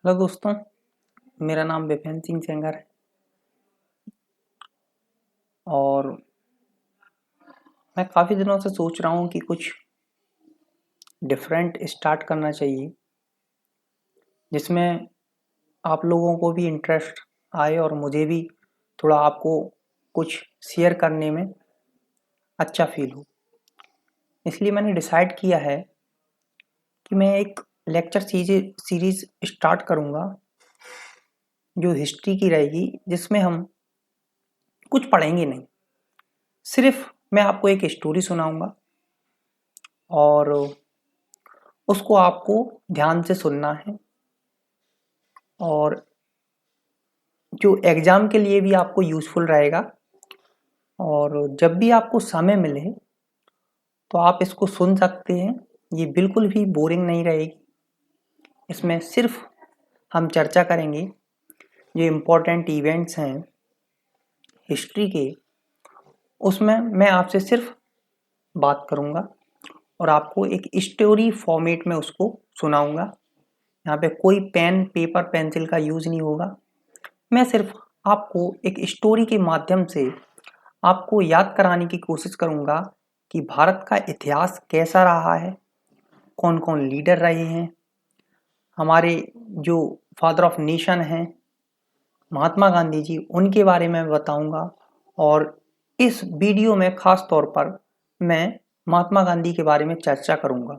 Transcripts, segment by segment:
Hello दोस्तों, मेरा नाम विपिन सिंह सेंगर है और मैं काफ़ी दिनों से सोच रहा हूँ कि कुछ डिफरेंट स्टार्ट करना चाहिए जिसमें आप लोगों को भी इंटरेस्ट आए और मुझे भी थोड़ा आपको कुछ शेयर करने में अच्छा फील हो। इसलिए मैंने डिसाइड किया है कि मैं एक लेक्चर सीरीज स्टार्ट करूँगा जो हिस्ट्री की रहेगी, जिसमें हम कुछ पढ़ेंगे नहीं, सिर्फ मैं आपको एक स्टोरी सुनाऊंगा और उसको आपको ध्यान से सुनना है और जो एग्ज़ाम के लिए भी आपको यूज़फुल रहेगा। और जब भी आपको समय मिले तो आप इसको सुन सकते हैं। ये बिल्कुल भी बोरिंग नहीं रहेगी। इसमें सिर्फ हम चर्चा करेंगे जो इम्पोर्टेंट इवेंट्स हैं हिस्ट्री के, उसमें मैं आपसे सिर्फ बात करूँगा और आपको एक स्टोरी फॉर्मेट में उसको सुनाऊँगा। यहाँ पे कोई पेन पेपर पेंसिल का यूज़ नहीं होगा। मैं सिर्फ आपको एक स्टोरी के माध्यम से आपको याद कराने की कोशिश करूँगा कि भारत का इतिहास कैसा रहा है, कौन कौन लीडर रहे हैं, हमारे जो फादर ऑफ नेशन हैं महात्मा गांधी जी, उनके बारे में बताऊँगा। और इस वीडियो में ख़ास तौर पर मैं महात्मा गांधी के बारे में चर्चा करूँगा।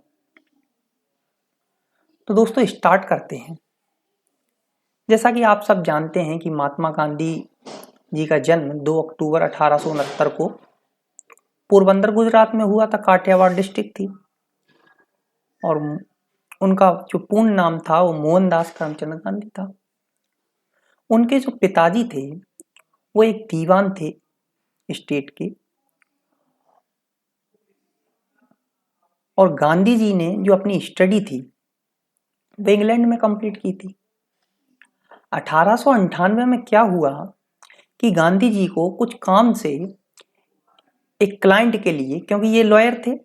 तो दोस्तों स्टार्ट करते हैं। जैसा कि आप सब जानते हैं कि महात्मा गांधी जी का जन्म 2 अक्टूबर 1869 को पोरबंदर गुजरात में हुआ था। काठियावाड़ डिस्ट्रिक्ट थी और उनका जो पूर्ण नाम था वो मोहनदास करमचंद गांधी था। उनके जो पिताजी थे वो एक दीवान थे स्टेट के, और गांधी जी ने जो अपनी स्टडी थी वो इंग्लैंड में कंप्लीट की थी। 1898 में क्या हुआ कि गांधी जी को कुछ काम से एक क्लाइंट के लिए, क्योंकि ये लॉयर थे,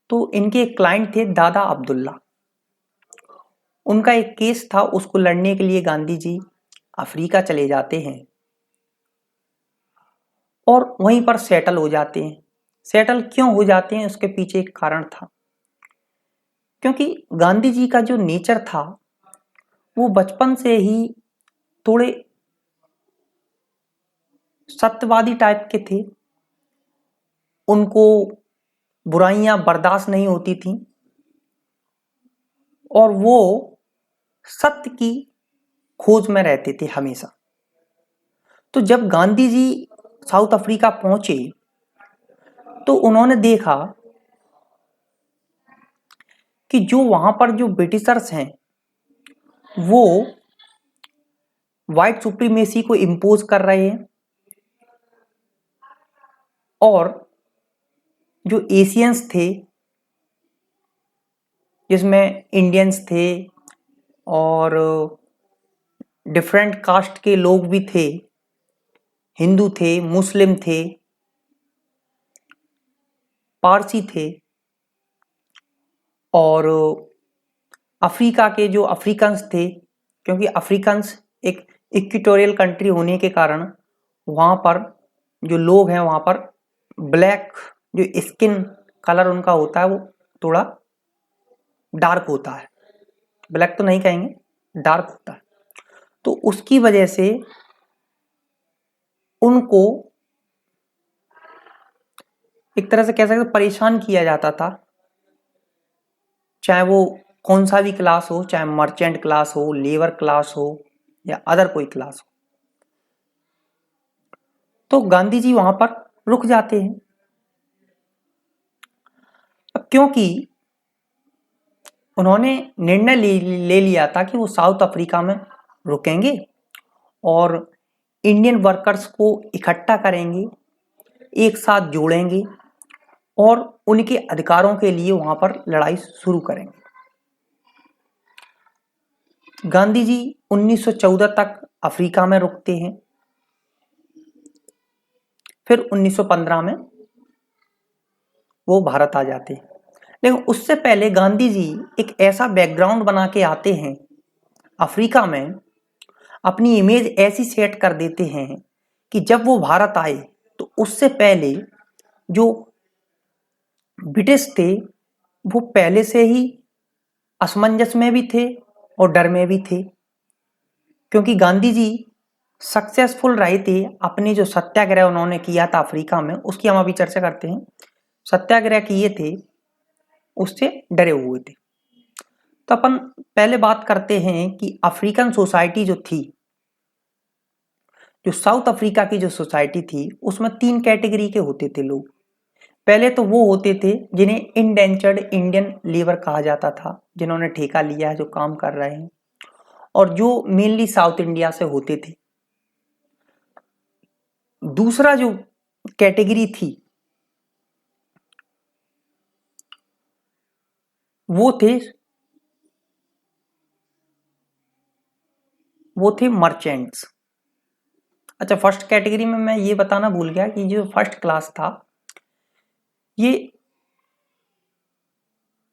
तो इनके एक क्लाइंट थे दादा अब्दुल्ला, उनका एक केस था, उसको लड़ने के लिए गांधी जी अफ्रीका चले जाते हैं और वहीं पर सेटल हो जाते हैं। सेटल क्यों हो जाते हैं उसके पीछे एक कारण था, क्योंकि गांधी जी का जो नेचर था वो बचपन से ही थोड़े सत्यवादी टाइप के थे। उनको बुराइयां बर्दाश्त नहीं होती थी और वो सत्य की खोज में रहते थे हमेशा। तो जब गांधी जी साउथ अफ्रीका पहुंचे तो उन्होंने देखा कि जो वहां पर जो ब्रिटिशर्स हैं वो व्हाइट सुप्रीमेसी को इम्पोज कर रहे हैं और जो एशियंस थे, जिसमें इंडियंस थे और डिफरेंट कास्ट के लोग भी थे, हिंदू थे, मुस्लिम थे, पारसी थे, और अफ्रीका के जो अफ्रीकन्स थे, क्योंकि अफ्रीकन्स एक इक्वेटोरियल कंट्री होने के कारण वहाँ पर जो लोग हैं वहाँ पर ब्लैक जो स्किन कलर उनका होता है वो थोड़ा डार्क होता है। ब्लैक तो नहीं कहेंगे, डार्क होता है। तो उसकी वजह से उनको एक तरह से कह सकते परेशान किया जाता था, चाहे वो कौन सा भी क्लास हो, चाहे मर्चेंट क्लास हो, लेबर क्लास हो या अदर कोई क्लास हो। तो गांधी जी वहां पर रुक जाते हैं। अब क्योंकि उन्होंने निर्णय ले लिया था कि वो साउथ अफ्रीका में रुकेंगे और इंडियन वर्कर्स को इकट्ठा करेंगे, एक साथ जोड़ेंगे और उनके अधिकारों के लिए वहां पर लड़ाई शुरू करेंगे। गांधी जी 1914 तक अफ्रीका में रुकते हैं, फिर 1915 में वो भारत आ जाते हैं। लेकिन उससे पहले गांधी जी एक ऐसा बैकग्राउंड बना के आते हैं अफ्रीका में अपनी इमेज ऐसी सेट कर देते हैं कि जब वो भारत आए तो उससे पहले जो ब्रिटिश थे वो पहले से ही असमंजस में भी थे और डर में भी थे, क्योंकि गांधी जी सक्सेसफुल रहे थे। अपने जो सत्याग्रह उन्होंने किया था अफ्रीका में, उसकी हम अभी चर्चा करते हैं। सत्याग्रह किए थे, उससे डरे हुए थे। तो अपन पहले बात करते हैं कि अफ्रीकन सोसाइटी जो थी, जो साउथ अफ्रीका की जो सोसाइटी थी, उसमें 3 कैटेगरी के होते थे लोग। पहले तो वो होते थे जिन्हें इंडेंचर्ड इंडियन लेबर कहा जाता था, जिन्होंने ठेका लिया है, जो काम कर रहे हैं, और जो मेनली साउथ इंडिया से होते थे। दूसरा जो कैटेगरी थी वो थे मर्चेंट्स। अच्छा, फर्स्ट कैटेगरी में मैं ये बताना भूल गया कि जो फर्स्ट क्लास था, ये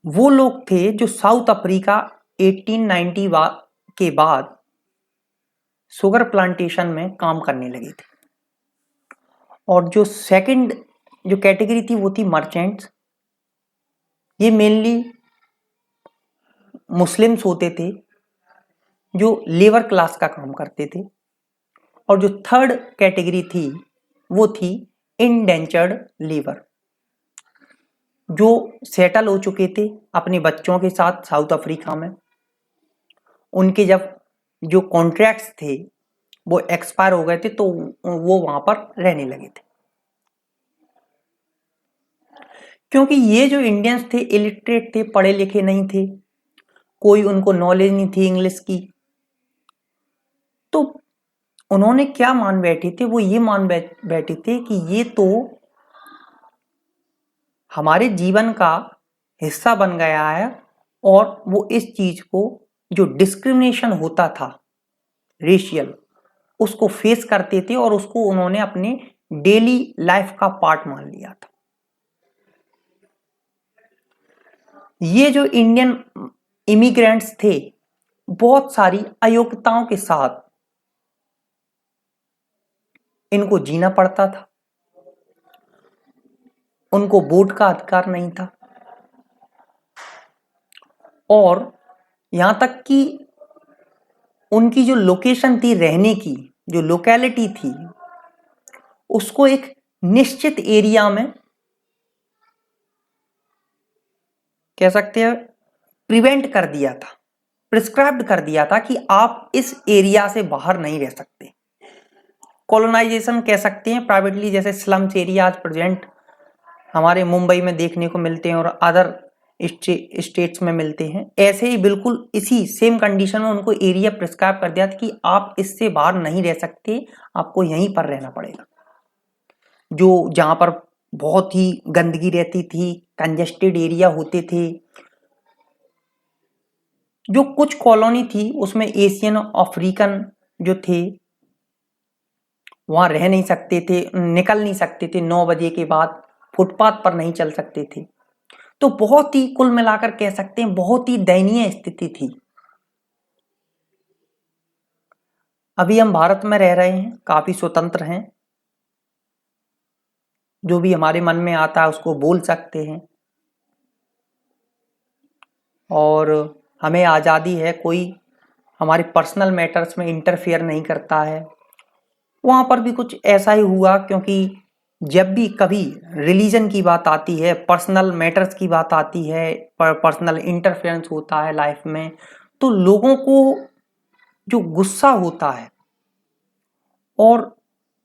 वो लोग थे जो साउथ अफ्रीका 1890 के बाद शुगर प्लांटेशन में काम करने लगे थे। और जो सेकंड जो कैटेगरी थी वो थी मर्चेंट्स। ये मेनली मुस्लिम्स होते थे जो लेबर क्लास का काम करते थे। और जो थर्ड कैटेगरी थी वो थी इंडेंचर्ड लेबर, जो सेटल हो चुके थे अपने बच्चों के साथ साउथ अफ्रीका में। उनके जब जो कॉन्ट्रैक्ट्स थे वो एक्सपायर हो गए थे, तो वो वहां पर रहने लगे थे। क्योंकि ये जो इंडियंस थे इलिटरेट थे, पढ़े लिखे नहीं थे, कोई उनको नॉलेज नहीं थी इंग्लिश की, तो उन्होंने क्या मान बैठे थे, वो ये मान बैठे थे कि ये तो हमारे जीवन का हिस्सा बन गया है। और वो इस चीज को, जो डिस्क्रिमिनेशन होता था रेशियल, उसको फेस करते थे और उसको उन्होंने अपने डेली लाइफ का पार्ट मान लिया था। ये जो इंडियन इमिग्रेंट्स थे, बहुत सारी अयोग्यताओं के साथ इनको जीना पड़ता था। उनको वोट का अधिकार नहीं था, और यहां तक कि उनकी जो लोकेशन थी रहने की, जो लोकेलिटी थी, उसको एक निश्चित एरिया में कह सकते हैं प्रिवेंट कर दिया था, प्रिस्क्राइब्ड कर दिया था कि आप इस एरिया से बाहर नहीं रह सकते। कॉलोनाइजेशन कह सकते हैं प्राइवेटली, जैसे स्लम्स एरिया आज प्रेजेंट हमारे मुंबई में देखने को मिलते हैं और अदर स्टेट्स में मिलते हैं। ऐसे ही बिल्कुल इसी सेम कंडीशन में उनको एरिया प्रिस्क्राइब कर दिया था कि आप इससे बाहर नहीं रह सकते, आपको यहीं पर रहना पड़ेगा। जो जहां पर बहुत ही गंदगी रहती थी, कंजेस्टेड एरिया होते थे, जो कुछ कॉलोनी थी उसमें एशियन अफ्रीकन जो थे वहां रह नहीं सकते थे, निकल नहीं सकते थे, 9 बजे के बाद फुटपाथ पर नहीं चल सकते थे। तो बहुत ही, कुल मिलाकर कह सकते हैं, बहुत ही दयनीय स्थिति थी। अभी हम भारत में रह रहे हैं, काफी स्वतंत्र हैं, जो भी हमारे मन में आता है उसको बोल सकते हैं, और हमें आज़ादी है, कोई हमारे पर्सनल मैटर्स में इंटरफेयर नहीं करता है। वहां पर भी कुछ ऐसा ही हुआ, क्योंकि जब भी कभी रिलीजन की बात आती है, पर्सनल मैटर्स की बात आती है, पर्सनल इंटरफेरेंस होता है लाइफ में, तो लोगों को जो गुस्सा होता है और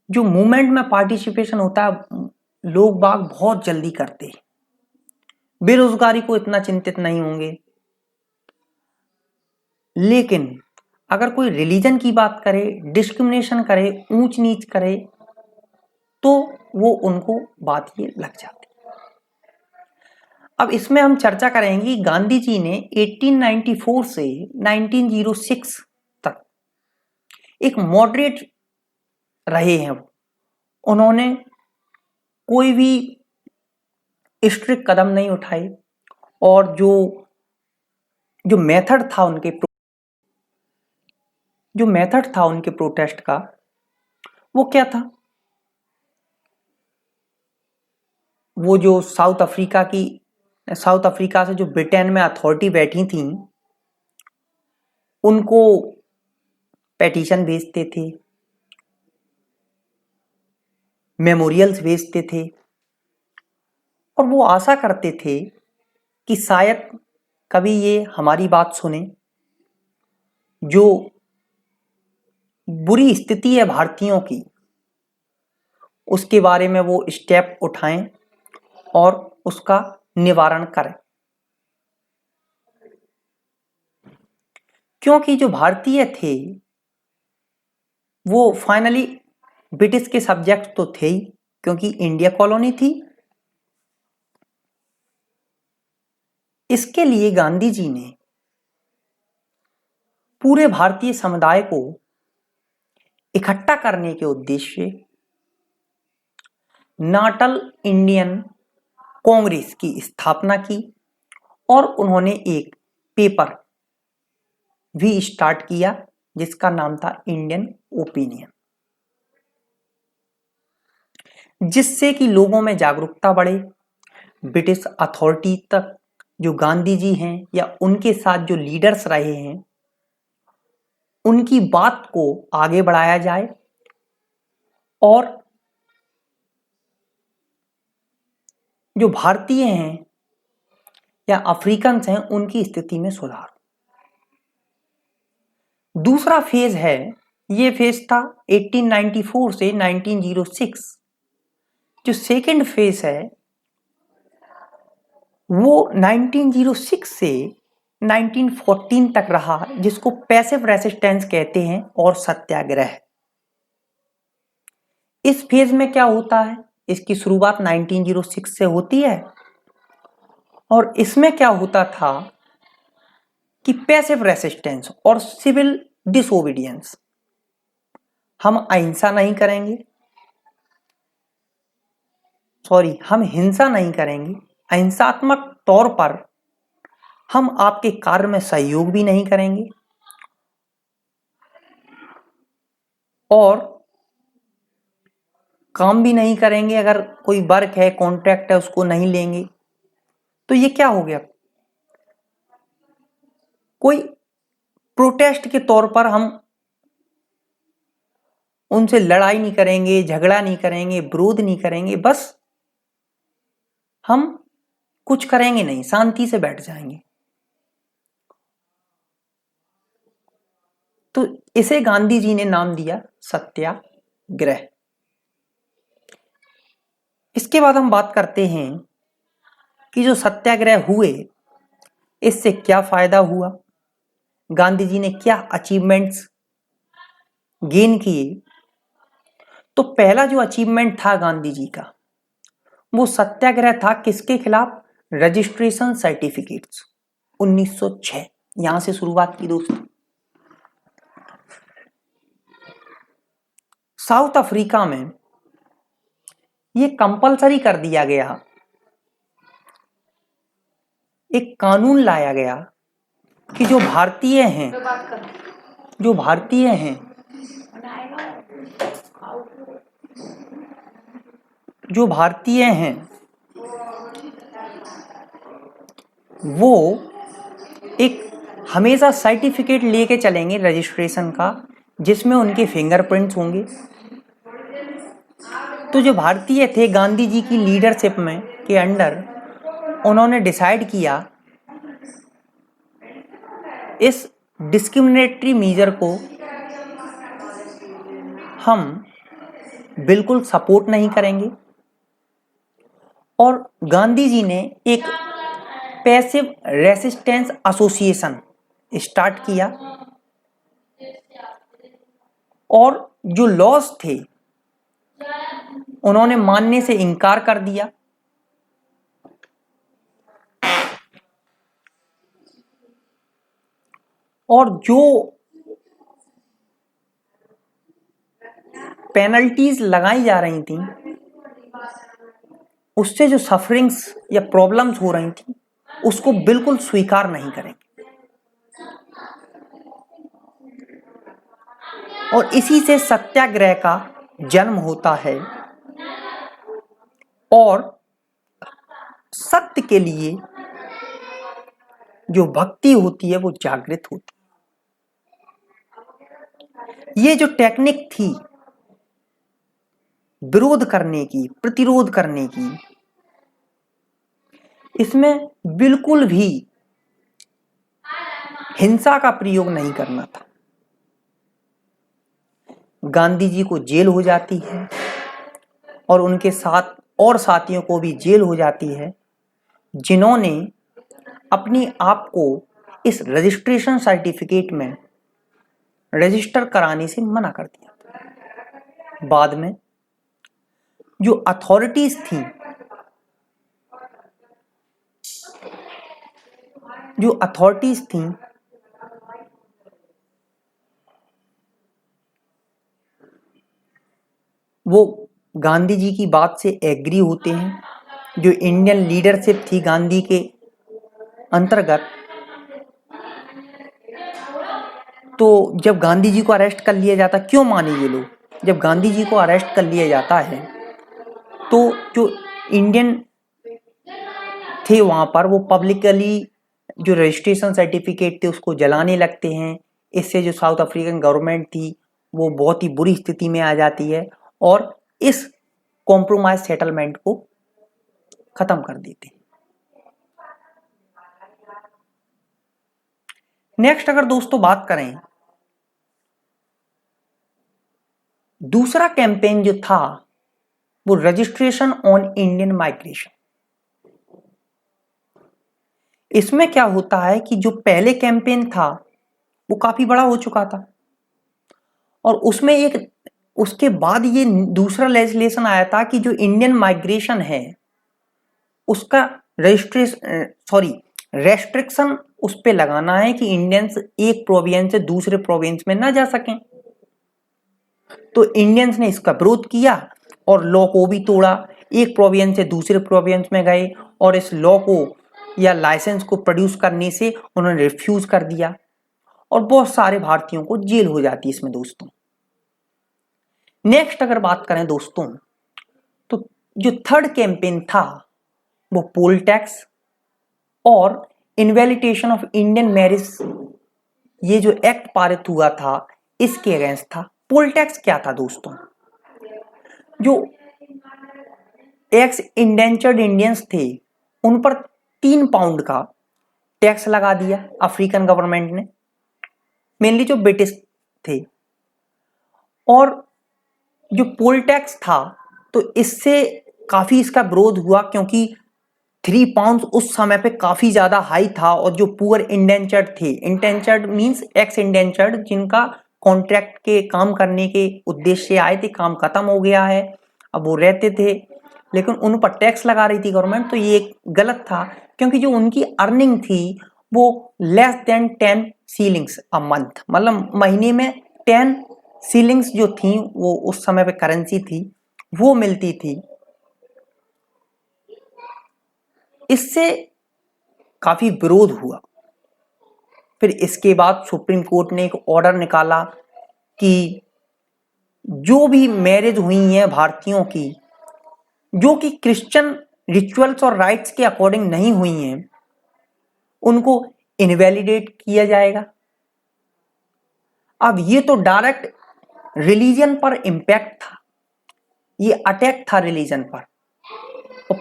जो मूवमेंट में पार्टिसिपेशन होता है, लोग बाग बहुत जल्दी करते हैं। बेरोजगारी को इतना चिंतित नहीं होंगे, लेकिन अगर कोई रिलीजन की बात करे, डिस्क्रिमिनेशन करे, ऊंच नीच करे, तो वो उनको बात ये लग जाती। अब इसमें हम चर्चा करेंगे गांधी जी ने 1894 से 1906 तक एक मॉडरेट रहे हैं। उन्होंने कोई भी स्ट्रिक्ट कदम नहीं उठाए, और जो मेथड था उनके जो मेथड था उनके प्रोटेस्ट का वो क्या था? वो जो साउथ अफ्रीका से जो ब्रिटेन में अथॉरिटी बैठी थी उनको पेटिशन भेजते थे, मेमोरियल्स भेजते थे और वो आशा करते थे कि शायद कभी ये हमारी बात सुने, जो बुरी स्थिति है भारतीयों की उसके बारे में वो स्टेप उठाएं और उसका निवारण करें। क्योंकि जो भारतीय थे वो फाइनली ब्रिटिश के सब्जेक्ट तो थे ही, क्योंकि इंडिया कॉलोनी थी। इसके लिए गांधी जी ने पूरे भारतीय समुदाय को इकट्ठा करने के उद्देश्य से नाटल इंडियन कांग्रेस की स्थापना की और उन्होंने एक पेपर भी स्टार्ट किया जिसका नाम था इंडियन ओपिनियन, जिससे कि लोगों में जागरूकता बढ़े। ब्रिटिश अथॉरिटी तक जो गांधी जी हैं या उनके साथ जो लीडर्स रहे हैं उनकी बात को आगे बढ़ाया जाए और जो भारतीय हैं या अफ्रीकन्स हैं उनकी स्थिति में सुधार। दूसरा फेज है, ये फेज था 1894 से 1906। जो सेकेंड फेज है वो 1906 से 1914 तक रहा, जिसको पैसिव रेसिस्टेंस कहते हैं और सत्याग्रह। इस फेज में क्या होता है, इसकी शुरुआत 1906 से होती है और इसमें क्या होता था कि पैसिव रेसिस्टेंस और सिविल डिसोबीडियंस, हम अहिंसा नहीं करेंगे, हम हिंसा नहीं करेंगे, अहिंसात्मक तौर पर हम आपके कार्य में सहयोग भी नहीं करेंगे और काम भी नहीं करेंगे, अगर कोई वर्क है कॉन्ट्रैक्ट है उसको नहीं लेंगे। तो ये क्या हो गया, कोई प्रोटेस्ट के तौर पर हम उनसे लड़ाई नहीं करेंगे, झगड़ा नहीं करेंगे, विरोध नहीं करेंगे, बस हम कुछ करेंगे नहीं, शांति से बैठ जाएंगे। तो इसे गांधी जी ने नाम दिया सत्याग्रह। इसके बाद हम बात करते हैं कि जो सत्याग्रह हुए इससे क्या फायदा हुआ, गांधी जी ने क्या अचीवमेंट्स गेन किए। तो पहला जो अचीवमेंट था गांधी जी का वो सत्याग्रह था किसके खिलाफ, रजिस्ट्रेशन सर्टिफिकेट्स 1906, यहां से शुरुआत की दोस्तों। साउथ अफ्रीका में ये कंपलसरी कर दिया गया, एक कानून लाया गया कि जो भारतीय हैं वो एक हमेशा सर्टिफिकेट लेके चलेंगे रजिस्ट्रेशन का, जिसमें उनके फिंगरप्रिंट्स होंगे। तो जो भारतीय थे गांधी जी की लीडरशिप में के अंडर उन्होंने डिसाइड किया इस डिस्क्रिमिनेटरी मेजर को हम बिल्कुल सपोर्ट नहीं करेंगे और गांधी जी ने एक पैसिव रेसिस्टेंस एसोसिएशन स्टार्ट किया और जो लॉस थे उन्होंने मानने से इनकार कर दिया। और जो पेनल्टीज लगाई जा रही थी उससे जो सफरिंग्स या प्रॉब्लम्स हो रही थी उसको बिल्कुल स्वीकार नहीं करेंगे। और इसी से सत्याग्रह का जन्म होता है और सत्य के लिए जो भक्ति होती है वो जागृत होती है। ये जो टेक्निक थी विरोध करने की, प्रतिरोध करने की, इसमें बिल्कुल भी हिंसा का प्रयोग नहीं करना था। गांधी जी को जेल हो जाती है और उनके साथ और साथियों को भी जेल हो जाती है, जिन्होंने अपनी आप को इस रजिस्ट्रेशन सर्टिफिकेट में रजिस्टर कराने से मना कर दिया। बाद में जो अथॉरिटीज थी, वो गांधी जी की बात से एग्री होते हैं। जो इंडियन लीडरशिप थी गांधी के अंतर्गत, तो जब गांधी जी को अरेस्ट कर लिया जाता, क्यों माने ये लोग, जब गांधी जी को अरेस्ट कर लिया जाता है तो जो इंडियन थे वहां पर, वो पब्लिकली जो रजिस्ट्रेशन सर्टिफिकेट थे उसको जलाने लगते हैं। इससे जो साउथ अफ्रीकन गवर्नमेंट थी वो बहुत ही बुरी स्थिति में आ जाती है और इस कॉम्प्रोमाइज सेटलमेंट को खत्म कर देते हैं। नेक्स्ट अगर दोस्तों बात करें, दूसरा कैंपेन जो था वो रजिस्ट्रेशन ऑन इंडियन माइग्रेशन। इसमें क्या होता है कि जो पहले कैंपेन था वो काफी बड़ा हो चुका था और उसमें उसके बाद ये दूसरा लेजिस्लेशन आया था कि जो इंडियन माइग्रेशन है उसका रेस्ट्रिक्शन उस पे लगाना है कि इंडियंस एक प्रोविंस से दूसरे प्रोविंस में ना जा सकें। तो इंडियंस ने इसका विरोध किया और लॉ को भी तोड़ा। एक प्रोविंस से दूसरे प्रोविंस में गए और इस लॉ को या लाइसेंस को प्रोड्यूस करने से उन्होंने रिफ्यूज कर दिया और बहुत सारे भारतीयों को जेल हो जाती है इसमें दोस्तों। नेक्स्ट अगर बात करें दोस्तों, तो जो थर्ड कैंपेन था वो पोल टैक्स और इनवैलिडेशन ऑफ इंडियन मैरिज, ये जो एक्ट पारित हुआ था इसके अगेंस्ट था। पोल टैक्स क्या था दोस्तों? जो एक्स इंडेंचर्ड इंडियंस थे उन पर 3 पाउंड का टैक्स लगा दिया अफ्रीकन गवर्नमेंट ने, मेनली जो ब्रिटिश थे। और जो पोल टैक्स था तो इससे काफी इसका विरोध हुआ क्योंकि 3 पाउंड उस समय पे काफी ज्यादा हाई था और जो पुअर इंडेंचर्ड थे, इंडेंचर्ड मींस एक्स इंडेंचर्ड, जिनका कॉन्ट्रैक्ट के काम करने के उद्देश्य से आए थे, काम खत्म हो गया है, अब वो रहते थे लेकिन उन पर टैक्स लगा रही थी गवर्नमेंट, तो ये गलत था क्योंकि जो उनकी अर्निंग थी वो less than 10 ceilings a month, मतलब महीने में 10 सीलिंग्स जो थी वो उस समय पे करेंसी थी वो मिलती थी। इससे काफी विरोध हुआ। फिर इसके बाद सुप्रीम कोर्ट ने एक ऑर्डर निकाला कि जो भी मैरिज हुई है भारतीयों की जो कि क्रिश्चियन रिचुअल्स और राइट्स के अकॉर्डिंग नहीं हुई हैं, उनको इनवैलिडेट किया जाएगा। अब ये तो डायरेक्ट रिलीजन पर इंपैक्ट था, ये अटैक था रिलीजन पर। और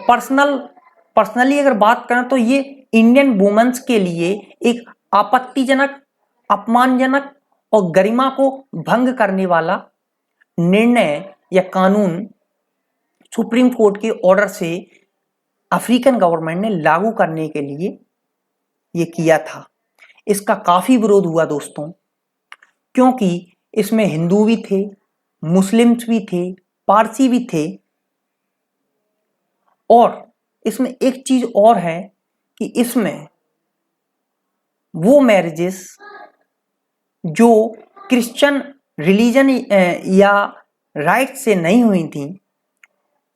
पर्सनली अगर बात करें तो ये इंडियन वुमेन्स के लिए एक आपत्तिजनक, अपमानजनक और गरिमा को भंग करने वाला निर्णय या कानून सुप्रीम कोर्ट के ऑर्डर से अफ्रीकन गवर्नमेंट ने लागू करने के लिए ये किया था। इसका काफी विरोध हुआ दोस्तों, क्योंकि इसमें हिंदू भी थे, मुस्लिम्स भी थे, पारसी भी थे। और इसमें एक चीज और है कि इसमें वो मैरिजेस जो क्रिश्चियन रिलीजन या राइट से नहीं हुई थी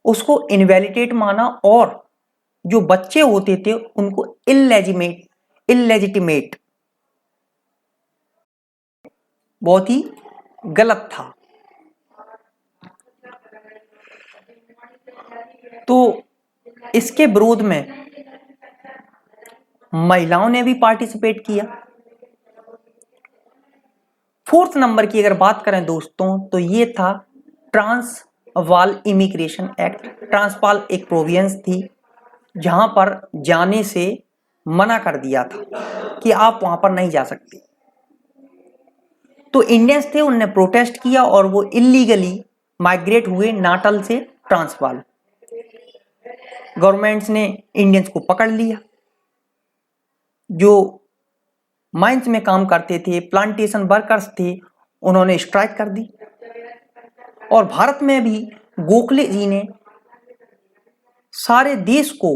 उसको इनवैलिडेट माना और जो बच्चे होते थे उनको इलेजिटिमेट, बहुत ही गलत था। तो इसके विरोध में महिलाओं ने भी पार्टिसिपेट किया। फोर्थ नंबर की अगर बात करें दोस्तों तो ये था ट्रांसवाल इमिग्रेशन एक्ट। ट्रांसवाल एक प्रोविंस थी जहां पर जाने से मना कर दिया था कि आप वहां पर नहीं जा सकते। तो इंडियंस थे, उनने प्रोटेस्ट किया और वो इलीगली माइग्रेट हुए नाटल से ट्रांसवाल। गवर्नमेंट्स ने इंडियंस को पकड़ लिया। जो माइंस में काम करते थे, प्लांटेशन वर्कर्स थे, उन्होंने स्ट्राइक कर दी। और भारत में भी गोखले जी ने सारे देश को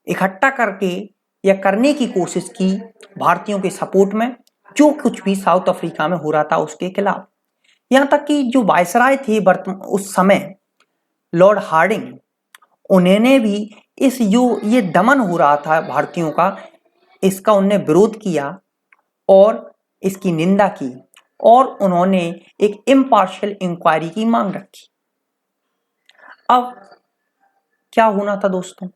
इकट्ठा करके या करने की कोशिश की भारतीयों के सपोर्ट में, जो कुछ भी साउथ अफ्रीका में हो रहा था उसके खिलाफ। यहां तक कि जो वायसराय थे उस समय लॉर्ड हार्डिंग, उन्होंने भी इस जो ये दमन हो रहा था भारतीयों का, इसका उन्होंने विरोध किया और इसकी निंदा की और उन्होंने एक इम्पार्शियल इंक्वायरी की मांग रखी। अब क्या होना था दोस्तों,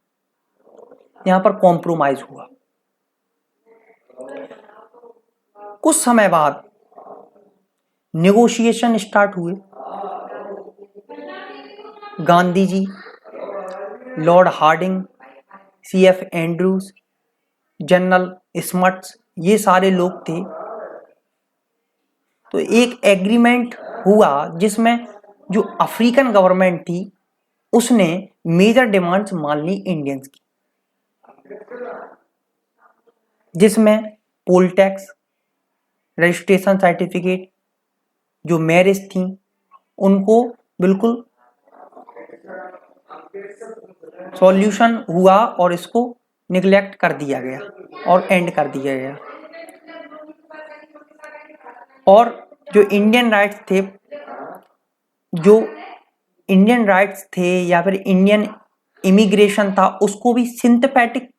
यहां पर कॉम्प्रोमाइज हुआ। कुछ समय बाद नेगोशिएशन स्टार्ट हुए। Gandhi ji, Lord Hardinge, CF Andrews, General Smuts, ये सारे लोग थे। तो एक एग्रीमेंट हुआ जिसमें जो अफ्रीकन गवर्नमेंट थी उसने मेजर डिमांड्स मान ली इंडियंस की, जिसमें पोल टैक्स, रजिस्ट्रेशन सर्टिफिकेट, जो मैरिज थी उनको बिल्कुल सॉल्यूशन हुआ और इसको निगलेक्ट कर दिया गया और एंड कर दिया गया। और जो इंडियन राइट्स थे या फिर इंडियन इमिग्रेशन था, उसको भी सिंथेटिक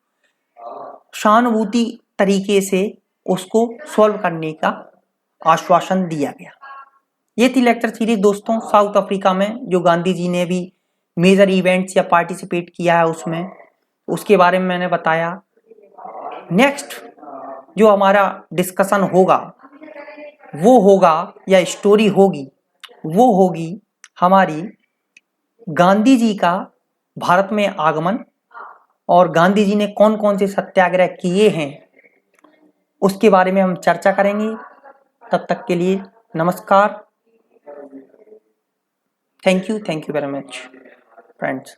सहानुभूति तरीके से उसको सॉल्व करने का आश्वासन दिया गया। ये थी लेक्चर सीरीज दोस्तों साउथ अफ्रीका में, जो गांधी जी ने भी मेजर इवेंट्स या पार्टिसिपेट किया है उसमें, उसके बारे में मैंने बताया। नेक्स्ट जो हमारा डिस्कशन होगा वो होगा या स्टोरी होगी वो होगी हमारी गांधी जी का भारत में आगमन और गांधी जी ने कौन कौन से सत्याग्रह किए हैं उसके बारे में हम चर्चा करेंगे। तब तक के लिए नमस्कार। Thank you very much friends.